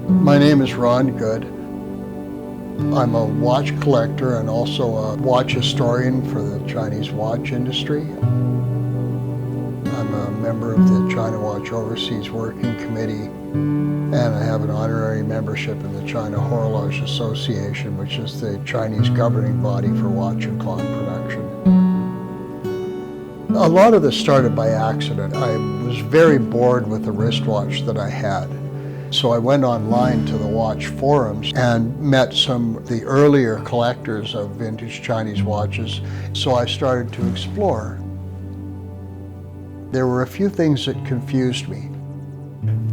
My name is Ron Good. I'm a watch collector and also a watch historian for the Chinese watch industry. I'm a member of the China Watch Overseas Working Committee, and I have an honorary membership in the China Horology Association, which is the Chinese governing body for watch and clock production. A lot of this started by accident. I was very bored with the wristwatch that I had. So I went online to the watch forums and met some of the earlier collectors of vintage Chinese watches. So I started to explore. There were a few things that confused me.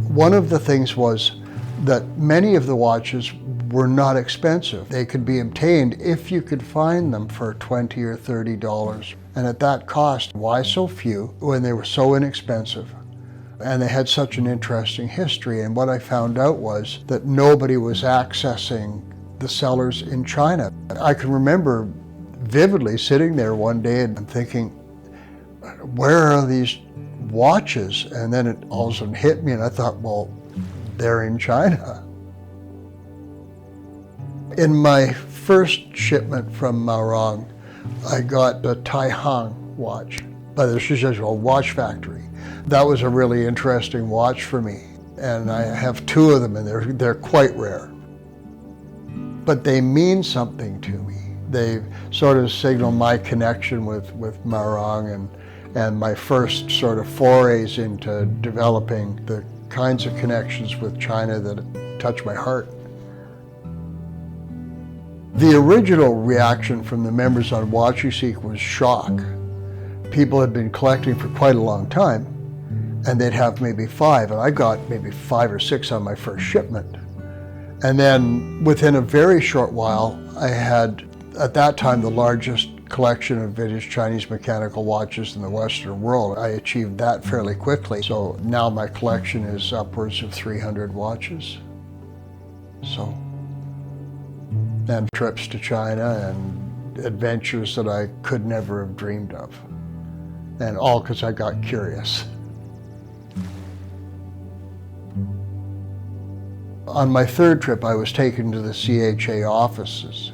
One of the things was that many of the watches were not expensive. They could be obtained if you could find them for $20 or $30. And at that cost, why so few when they were so inexpensive? And they had such an interesting history. And what I found out was that nobody was accessing the sellers in China. I can remember vividly sitting there one day and thinking, where are these watches? And then it all of a sudden hit me and I thought, well, they're in China. In my first shipment from Marang, I got a Taihang watch by the Shenzhen watch factory. That was a really interesting watch for me, and I have two of them, and they're quite rare. But they mean something to me. They sort of signal my connection with Marang and my first sort of forays into developing the kinds of connections with China that touch my heart. The original reaction from the members on WatchUseek was shock. People had been collecting for quite a long time, and they'd have maybe 5, and I got maybe 5 or 6 on my first shipment. And then within a very short while, I had, at that time, the largest collection of vintage Chinese mechanical watches in the Western world. I achieved that fairly quickly. So now my collection is upwards of 300 watches. So, and trips to China and adventures that I could never have dreamed of. And all because I got curious. On my third trip, I was taken to the CHA offices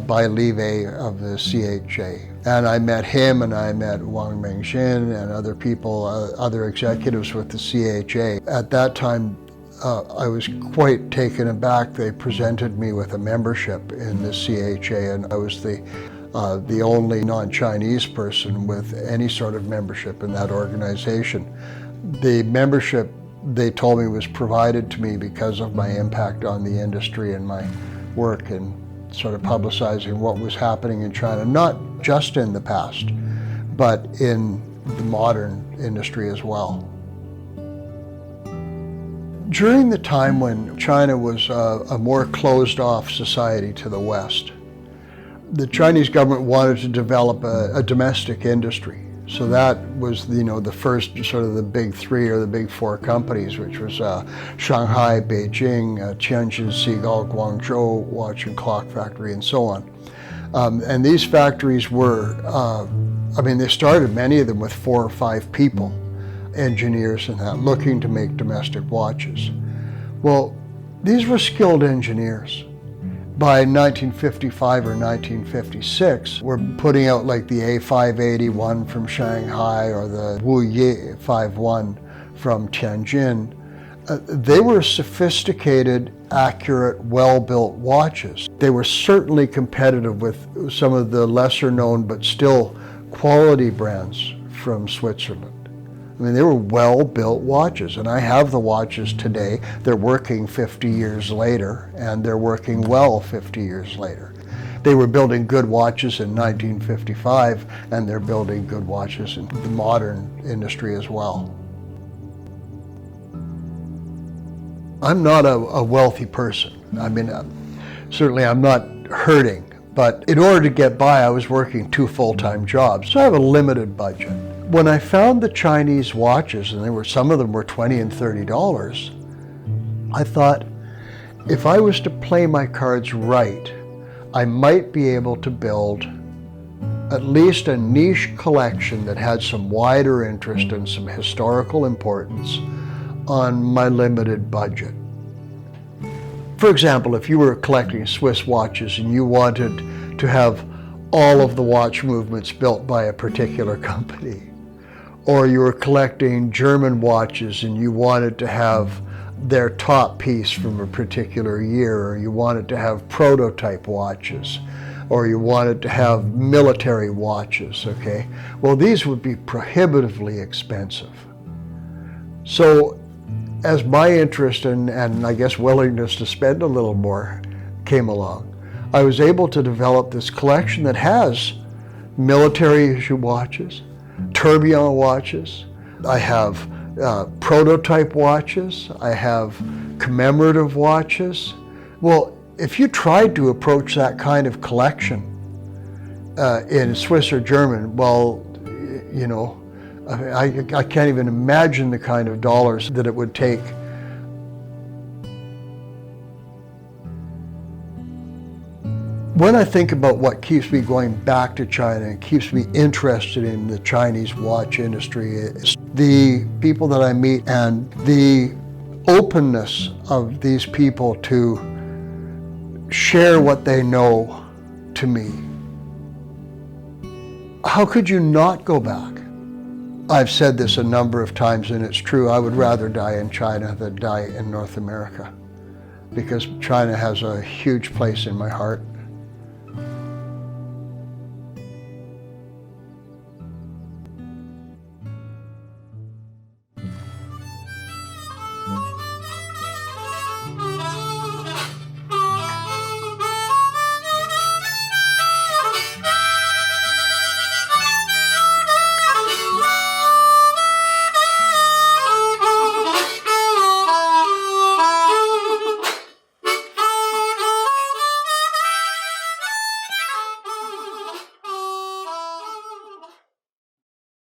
by Live of the CHA. And I met him, and I met Wang Mengxin and other people, other executives with the CHA. At that time, I was quite taken aback. They presented me with a membership in the CHA, and I was the only non-Chinese person with any sort of membership in that organization. The membership, they told me, was provided to me because of my impact on the industry and my work in sort of publicizing what was happening in China, not just in the past, but in the modern industry as well. During the time when China was a more closed-off society to the West, the Chinese government wanted to develop a domestic industry. So that was, the first sort of the big 3 or the big 4 companies, which was Shanghai, Beijing, Tianjin, Seagull, Guangzhou Watch and Clock Factory, and so on. And these factories were, they started many of them with 4 or 5 people, engineers and that, looking to make domestic watches. Well, these were skilled engineers. By 1955 or 1956, we're putting out like the A581 from Shanghai or the Wuye 51 from Tianjin. They were sophisticated, accurate, well-built watches. They were certainly competitive with some of the lesser known but still quality brands from Switzerland. They were well-built watches, and I have the watches today. They're working 50 years later, and they're working well 50 years later. They were building good watches in 1955, and they're building good watches in the modern industry as well. I'm not a wealthy person. Certainly I'm not hurting, but in order to get by, I was working 2 full-time jobs, so I have a limited budget. When I found the Chinese watches, and some of them were $20 and $30, I thought, if I was to play my cards right, I might be able to build at least a niche collection that had some wider interest and some historical importance on my limited budget. For example, if you were collecting Swiss watches and you wanted to have all of the watch movements built by a particular company, or you were collecting German watches and you wanted to have their top piece from a particular year, or you wanted to have prototype watches, or you wanted to have military watches, okay? Well, these would be prohibitively expensive. So as my interest and I guess willingness to spend a little more came along, I was able to develop this collection that has military issue watches, tourbillon watches, I have prototype watches, I have commemorative watches. Well, if you tried to approach that kind of collection in Swiss or German, well, you know, I can't even imagine the kind of dollars that it would take. When I think about what keeps me going back to China and keeps me interested in the Chinese watch industry, it's the people that I meet and the openness of these people to share what they know to me. How could you not go back? I've said this a number of times, and it's true. I would rather die in China than die in North America, because China has a huge place in my heart.